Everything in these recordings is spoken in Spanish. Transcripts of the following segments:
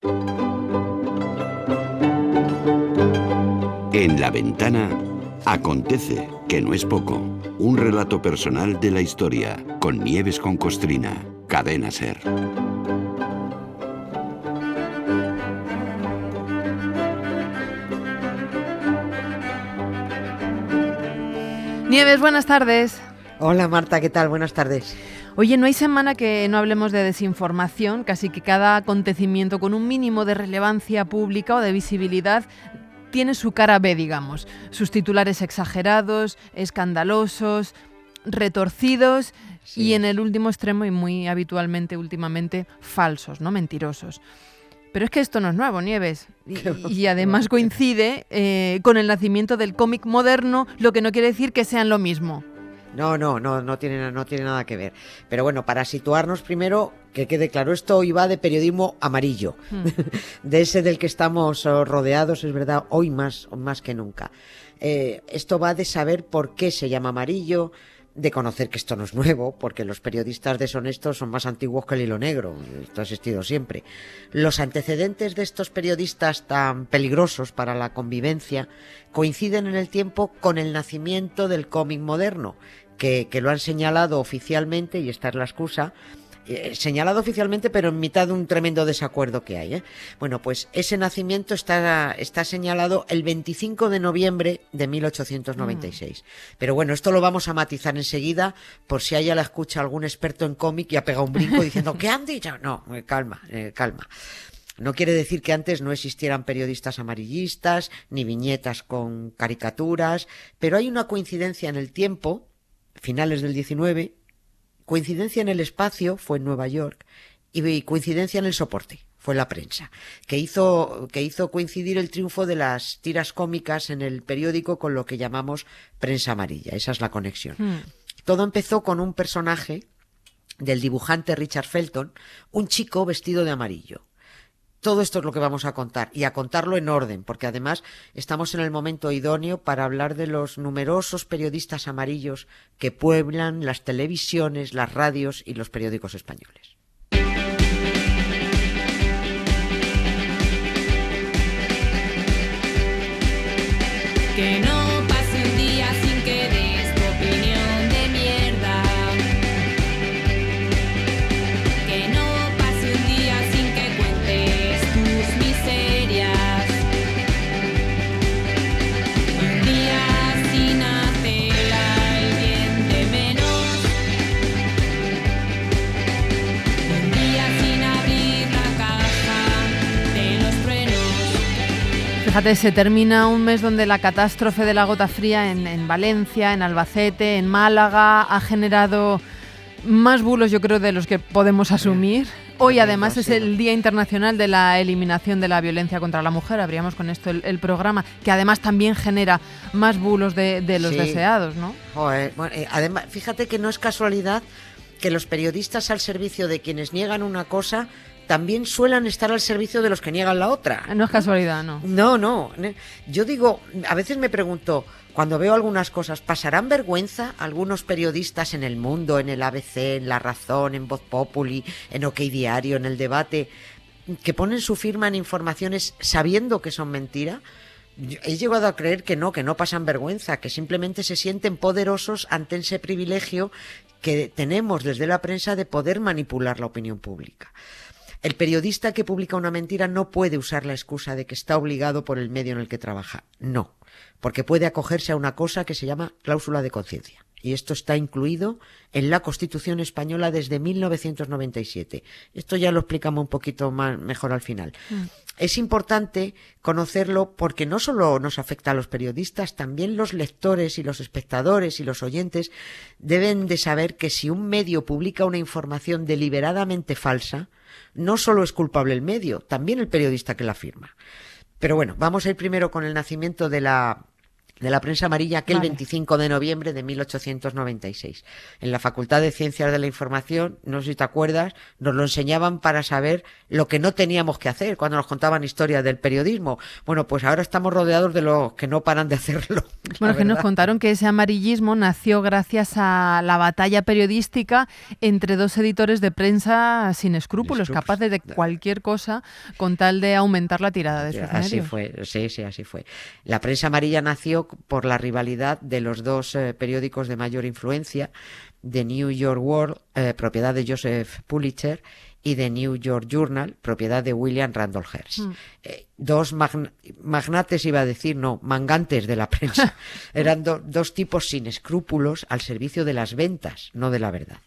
En La Ventana acontece, que no es poco, un relato personal de la historia, con Nieves con Costrina, Cadena SER. Nieves, buenas tardes. Hola Marta, ¿qué tal? Buenas tardes. Oye, no hay semana que no hablemos de desinformación, casi que cada acontecimiento con un mínimo de relevancia pública o de visibilidad tiene su cara B, digamos. Sus titulares exagerados, escandalosos, retorcidos y en el último extremo y muy habitualmente últimamente falsos, ¿no? Mentirosos. Pero es que esto no es nuevo, Nieves, y además coincide con el nacimiento del cómic moderno, lo que no quiere decir que sean lo mismo. No tiene nada que ver. Pero bueno, para situarnos primero, que quede claro, esto hoy va de periodismo amarillo, de ese del que estamos rodeados, es verdad, hoy más que nunca. Esto va de saber por qué se llama amarillo, de conocer que esto no es nuevo, porque los periodistas deshonestos son más antiguos que el hilo negro, esto ha existido siempre. Los antecedentes de estos periodistas tan peligrosos para la convivencia coinciden en el tiempo con el nacimiento del cómic moderno, que lo han señalado oficialmente, y esta es la excusa, señalado oficialmente, pero en mitad de un tremendo desacuerdo que hay, ¿eh? Bueno, pues ese nacimiento está señalado el 25 de noviembre de 1896. Pero bueno, esto lo vamos a matizar enseguida, por si haya la escucha algún experto en cómic y ha pegado un brinco diciendo ¿qué han dicho? No, calma. No quiere decir que antes no existieran periodistas amarillistas, ni viñetas con caricaturas, pero hay una coincidencia en el tiempo, finales del 19, coincidencia en el espacio, fue en Nueva York, y coincidencia en el soporte, fue la prensa, que hizo coincidir el triunfo de las tiras cómicas en el periódico con lo que llamamos prensa amarilla. Esa es la conexión. Todo empezó con un personaje del dibujante Richard Felton, un chico vestido de amarillo. Todo esto es lo que vamos a contar, y a contarlo en orden, porque además estamos en el momento idóneo para hablar de los numerosos periodistas amarillos que pueblan las televisiones, las radios y los periódicos españoles. Que no pase un día sin que des tu opinión de mierda. Que no pase un día sin que cuentes tus miserias. Un día sin hacer al bien de menos. Un día sin abrir la caja de los truenos. Fíjate, se termina un mes donde la catástrofe de la gota fría en Valencia, en Albacete, en Málaga, ha generado más bulos, yo creo, de los que podemos asumir. Hoy, además, es el Día Internacional de la Eliminación de la Violencia contra la Mujer. Abríamos con esto el programa, que además también genera más bulos de los deseados, ¿no? Joder, bueno, además, fíjate que no es casualidad que los periodistas al servicio de quienes niegan una cosa también suelen estar al servicio de los que niegan la otra. No es casualidad, ¿no? No. Yo digo, a veces me pregunto, cuando veo algunas cosas, ¿pasarán vergüenza algunos periodistas en El Mundo, en el ABC, en La Razón, en Voz Populi, en OK Diario, en El Debate, que ponen su firma en informaciones sabiendo que son mentira? He llegado a creer que no pasan vergüenza, que simplemente se sienten poderosos ante ese privilegio que tenemos desde la prensa de poder manipular la opinión pública. El periodista que publica una mentira no puede usar la excusa de que está obligado por el medio en el que trabaja. No, porque puede acogerse a una cosa que se llama cláusula de conciencia. Y esto está incluido en la Constitución española desde 1997. Esto ya lo explicamos un poquito mejor al final. Es importante conocerlo porque no solo nos afecta a los periodistas, también los lectores y los espectadores y los oyentes deben de saber que si un medio publica una información deliberadamente falsa, no solo es culpable el medio, también el periodista que la firma. Pero bueno, vamos a ir primero con el nacimiento de la de la prensa amarilla aquel Vale. 25 de noviembre de 1896. En la Facultad de Ciencias de la Información, no sé si te acuerdas, nos lo enseñaban para saber lo que no teníamos que hacer cuando nos contaban historias del periodismo. Bueno, pues ahora estamos rodeados de los que no paran de hacerlo. Bueno, la que nos verdad. contaron que ese amarillismo nació gracias a la batalla periodística entre dos editores de prensa sin escrúpulos, Sin escrúpulos. capaces de cualquier cosa con tal de aumentar la tirada de sus Así medios. fue, sí, así fue. La prensa amarilla nació por la rivalidad de los dos periódicos de mayor influencia, The New York World, propiedad de Joseph Pulitzer, y The New York Journal, propiedad de William Randolph Hearst. Dos magnates, iba a decir, no, mangantes de la prensa. Eran dos tipos sin escrúpulos al servicio de las ventas, no de la verdad.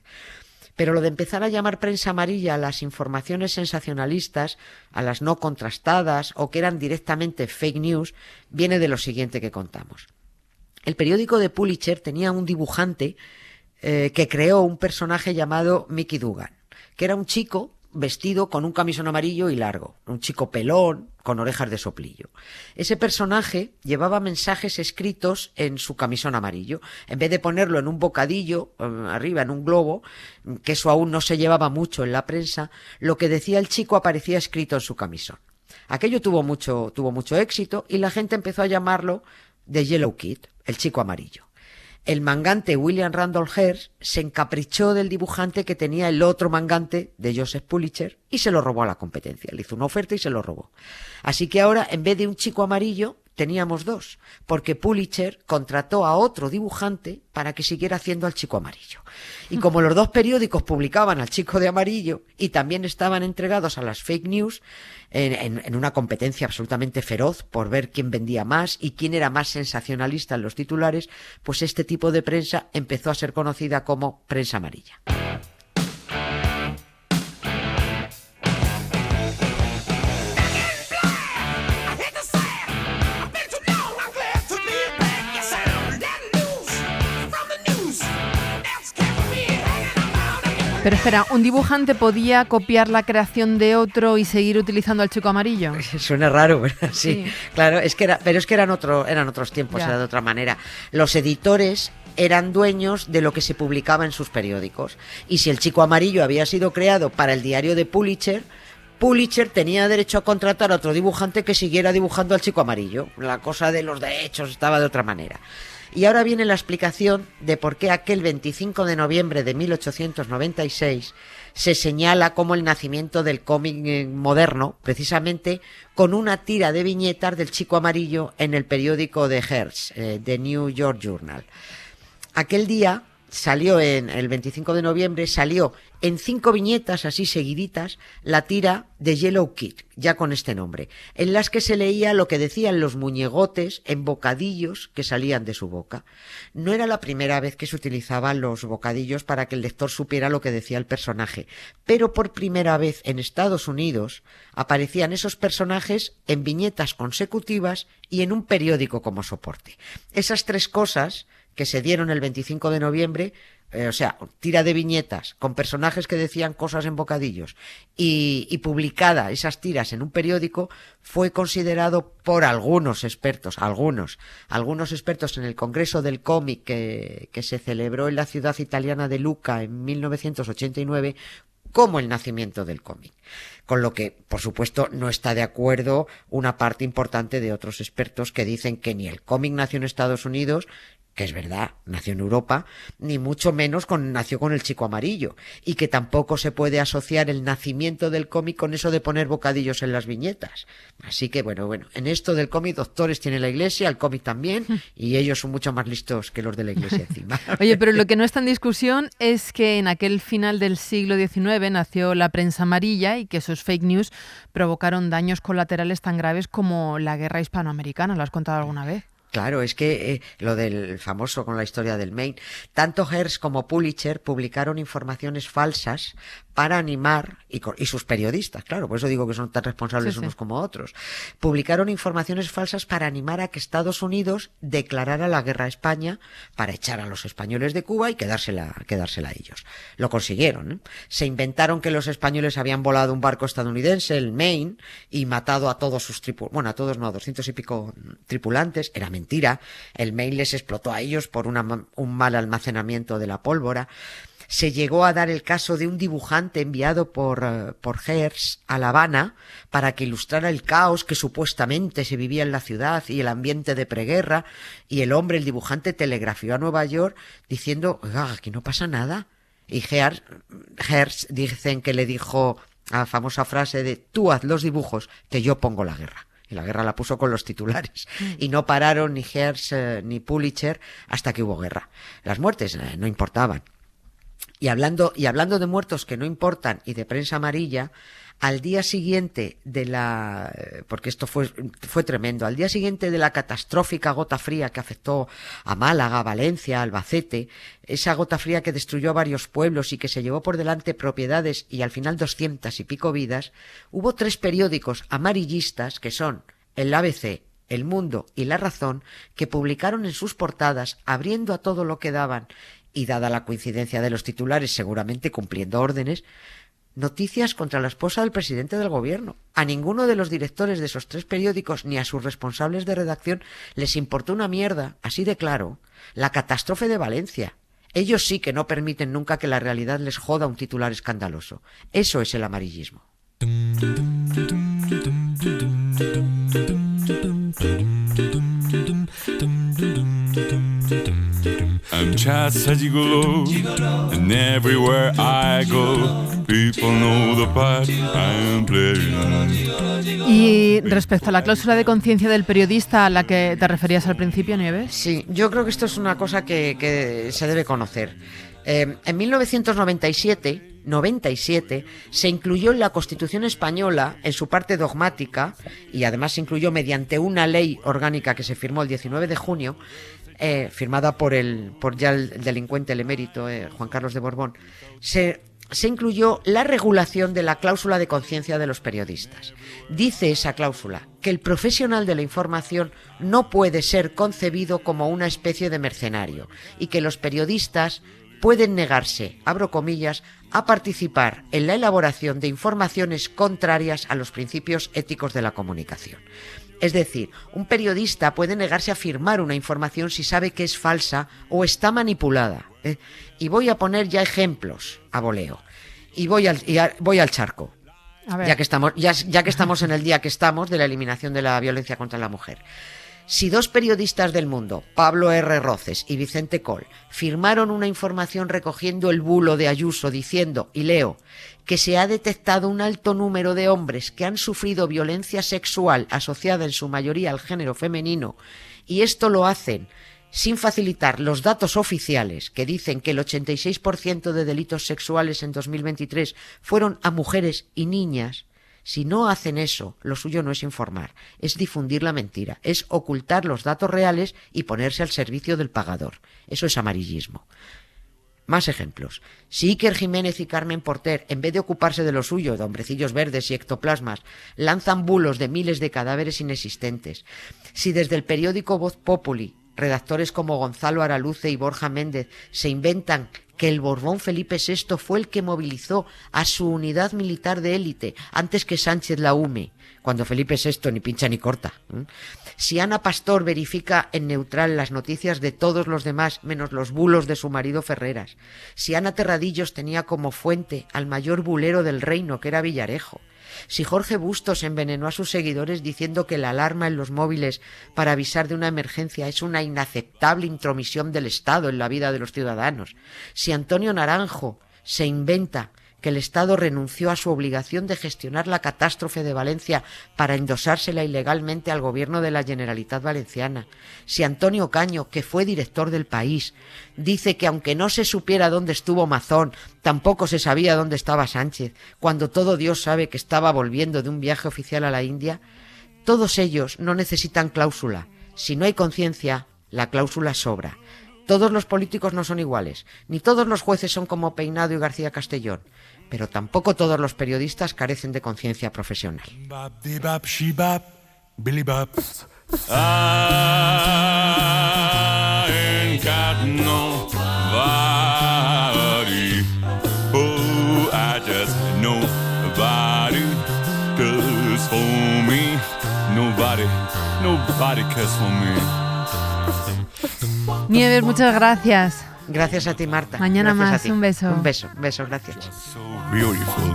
Pero lo de empezar a llamar prensa amarilla a las informaciones sensacionalistas, a las no contrastadas o que eran directamente fake news, viene de lo siguiente que contamos. El periódico de Pulitzer tenía un dibujante que creó un personaje llamado Mickey Dugan, que era un chico vestido con un camisón amarillo y largo, un chico pelón con orejas de soplillo. Ese personaje llevaba mensajes escritos en su camisón amarillo. En vez de ponerlo en un bocadillo, arriba en un globo, que eso aún no se llevaba mucho en la prensa, lo que decía el chico aparecía escrito en su camisón. Aquello tuvo mucho éxito y la gente empezó a llamarlo The Yellow Kid, el chico amarillo. El mangante William Randolph Hearst se encaprichó del dibujante que tenía el otro mangante de Joseph Pulitzer y se lo robó a la competencia. Le hizo una oferta y se lo robó. Así que ahora, en vez de un chico amarillo, teníamos dos, porque Pulitzer contrató a otro dibujante para que siguiera haciendo al chico amarillo. Y como los dos periódicos publicaban al chico de amarillo y también estaban entregados a las fake news, en una competencia absolutamente feroz por ver quién vendía más y quién era más sensacionalista en los titulares, pues este tipo de prensa empezó a ser conocida como prensa amarilla. Pero espera, ¿un dibujante podía copiar la creación de otro y seguir utilizando al chico amarillo? Suena raro, ¿verdad? Sí, Sí. claro, pero es que eran otros tiempos, Ya. era de otra manera. Los editores eran dueños de lo que se publicaba en sus periódicos. Y si el chico amarillo había sido creado para el diario de Pulitzer, Pulitzer tenía derecho a contratar a otro dibujante que siguiera dibujando al chico amarillo. La cosa de los derechos estaba de otra manera. Y ahora viene la explicación de por qué aquel 25 de noviembre de 1896 se señala como el nacimiento del cómic moderno, precisamente con una tira de viñetas del chico amarillo en el periódico de Hearst, The New York Journal. Aquel día salió el 25 de noviembre, salió en 5 viñetas así seguiditas la tira de Yellow Kid, ya con este nombre, en las que se leía lo que decían los muñegotes en bocadillos que salían de su boca. No era la primera vez que se utilizaban los bocadillos para que el lector supiera lo que decía el personaje, pero por primera vez en Estados Unidos aparecían esos personajes en viñetas consecutivas y en un periódico como soporte. Esas tres cosas que se dieron el 25 de noviembre, o sea, tira de viñetas con personajes que decían cosas en bocadillos y publicada esas tiras en un periódico, fue considerado por algunos expertos en el Congreso del Cómic que se celebró en la ciudad italiana de Lucca en 1989 como el nacimiento del cómic. Con lo que, por supuesto, no está de acuerdo una parte importante de otros expertos que dicen que ni el cómic nació en Estados Unidos, que es verdad, nació en Europa, ni mucho menos nació con el chico amarillo, y que tampoco se puede asociar el nacimiento del cómic con eso de poner bocadillos en las viñetas. Así que, bueno, en esto del cómic, doctores tiene la Iglesia, el cómic también, y ellos son mucho más listos que los de la Iglesia encima. Oye, pero lo que no está en discusión es que en aquel final del siglo XIX nació la prensa amarilla y que esos fake news provocaron daños colaterales tan graves como la guerra hispanoamericana. ¿Lo has contado alguna vez? Claro, es que lo del famoso con la historia del Maine, tanto Hearst como Pulitzer publicaron informaciones falsas para animar, y sus periodistas, claro, por eso digo que son tan responsables unos como otros, publicaron informaciones falsas para animar a que Estados Unidos declarara la guerra a España para echar a los españoles de Cuba y quedársela a ellos. Lo consiguieron, ¿eh? Se inventaron que los españoles habían volado un barco estadounidense, el Maine, y matado a todos sus tripulantes, a todos no, a 200 y pico tripulantes. Era mentira. El Maine les explotó a ellos por un mal almacenamiento de la pólvora. Se llegó a dar el caso de un dibujante enviado por Hearst a La Habana para que ilustrara el caos que supuestamente se vivía en la ciudad y el ambiente de preguerra, y el dibujante, telegrafió a Nueva York diciendo: oiga, aquí no pasa nada. Y Hearst dicen que le dijo la famosa frase de: tú haz los dibujos, que yo pongo la guerra. Y la guerra la puso con los titulares. Y no pararon ni Hearst ni Pulitzer hasta que hubo guerra. Las muertes no importaban. Y hablando de muertos que no importan y de prensa amarilla, al día siguiente porque esto fue tremendo, al día siguiente de la catastrófica gota fría que afectó a Málaga, Valencia, Albacete, esa gota fría que destruyó varios pueblos y que se llevó por delante propiedades y al final 200 y pico vidas, hubo 3 periódicos amarillistas, que son el ABC, El Mundo y La Razón, que publicaron en sus portadas, abriendo a todo lo que daban, y dada la coincidencia de los titulares, seguramente cumpliendo órdenes, noticias contra la esposa del presidente del gobierno. A ninguno de los directores de esos 3 periódicos ni a sus responsables de redacción les importó una mierda, así de claro, la catástrofe de Valencia. Ellos sí que no permiten nunca que la realidad les joda un titular escandaloso. Eso es el amarillismo. I'm just a gigolo, and everywhere I go, people know the part I'm playing. Y respecto a la cláusula de conciencia del periodista a la que te referías al principio, Nieves. Sí, yo creo que esto es una cosa que se debe conocer. En 1997 se incluyó en la Constitución española, en su parte dogmática, y además se incluyó mediante una ley orgánica que se firmó el 19 de junio, firmada por ya el delincuente, el emérito, Juan Carlos de Borbón, se incluyó la regulación de la cláusula de conciencia de los periodistas. Dice esa cláusula que el profesional de la información no puede ser concebido como una especie de mercenario y que los periodistas pueden negarse, abro comillas, a participar en la elaboración de informaciones contrarias a los principios éticos de la comunicación. Es decir, un periodista puede negarse a afirmar una información si sabe que es falsa o está manipulada. Y voy a poner ya ejemplos a voleo. Y voy al charco. A ver. Ya que estamos en el día que estamos de la eliminación de la violencia contra la mujer. Si 2 periodistas del Mundo, Pablo R. Roces y Vicente Coll, firmaron una información recogiendo el bulo de Ayuso diciendo, y leo, que se ha detectado un alto número de hombres que han sufrido violencia sexual asociada en su mayoría al género femenino, y esto lo hacen sin facilitar los datos oficiales que dicen que el 86% de delitos sexuales en 2023 fueron a mujeres y niñas. Si no hacen eso, lo suyo no es informar, es difundir la mentira, es ocultar los datos reales y ponerse al servicio del pagador. Eso es amarillismo. Más ejemplos. Si Iker Jiménez y Carmen Porter, en vez de ocuparse de lo suyo, de hombrecillos verdes y ectoplasmas, lanzan bulos de miles de cadáveres inexistentes. Si desde el periódico Voz Populi, redactores como Gonzalo Araluce y Borja Méndez se inventan que el Borbón Felipe VI fue el que movilizó a su unidad militar de élite antes que Sánchez la hume, cuando Felipe VI ni pincha ni corta. Si Ana Pastor verifica en neutral las noticias de todos los demás menos los bulos de su marido Ferreras. Si Ana Terradillos tenía como fuente al mayor bulero del reino, que era Villarejo. Si Jorge Bustos envenenó a sus seguidores diciendo que la alarma en los móviles para avisar de una emergencia es una inaceptable intromisión del Estado en la vida de los ciudadanos. Si Antonio Naranjo se inventa que el Estado renunció a su obligación de gestionar la catástrofe de Valencia para endosársela ilegalmente al gobierno de la Generalitat Valenciana. Si Antonio Caño, que fue director del País, dice que aunque no se supiera dónde estuvo Mazón, tampoco se sabía dónde estaba Sánchez, cuando todo Dios sabe que estaba volviendo de un viaje oficial a la India, todos ellos no necesitan cláusula. Si no hay conciencia, la cláusula sobra. Todos los políticos no son iguales, ni todos los jueces son como Peinado y García Castellón, pero tampoco todos los periodistas carecen de conciencia profesional. Bop, de bop, she bop, Billy bop. I ain't got nobody. Oh, I just nobody cares for me. Nobody cares for me. Nieves, muchas gracias. Gracias a ti, Marta. Mañana Gracias más, a ti. un beso. Un beso, gracias. So beautiful.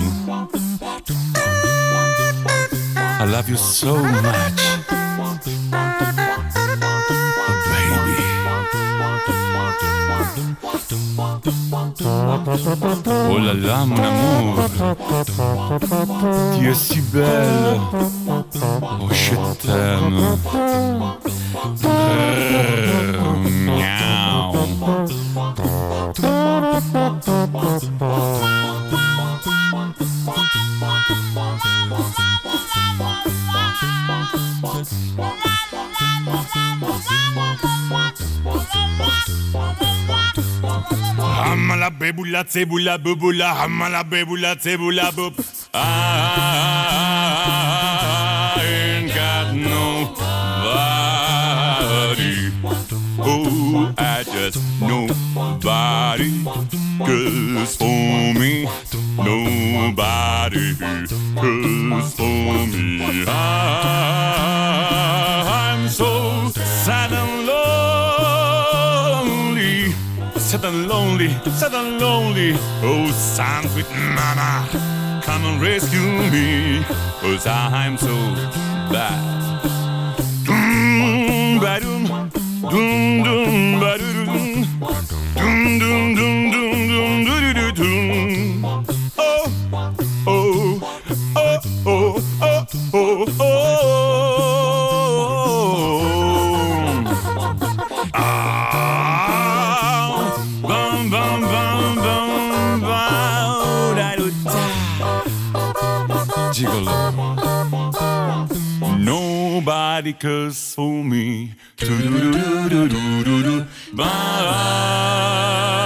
I love you so much. Oh là là, mon amour, tu es si belle. Oh, je t'aime. Miaou. Hamala bebula tsebula bubula hamala bebula tsebula bub. I ain't got nobody. Oh, I just nobody cares for me. Nobody cares for me. I'm so sad and lonely. Sad and lonely, sad and lonely. Oh, sound sweet mama, come and rescue me, 'cause I'm so bad. Doom, ba-doom, doom, doom, ba-doom, doom, doom, doom, doom, doom, doo-doo-doo-doom. Oh, oh, oh, oh, oh, oh, oh. Bum, bum, bum, bum, bum, da-do-da. Gigolo. Nobody cares for me. Do-do-do-do-do-do-do. Bye.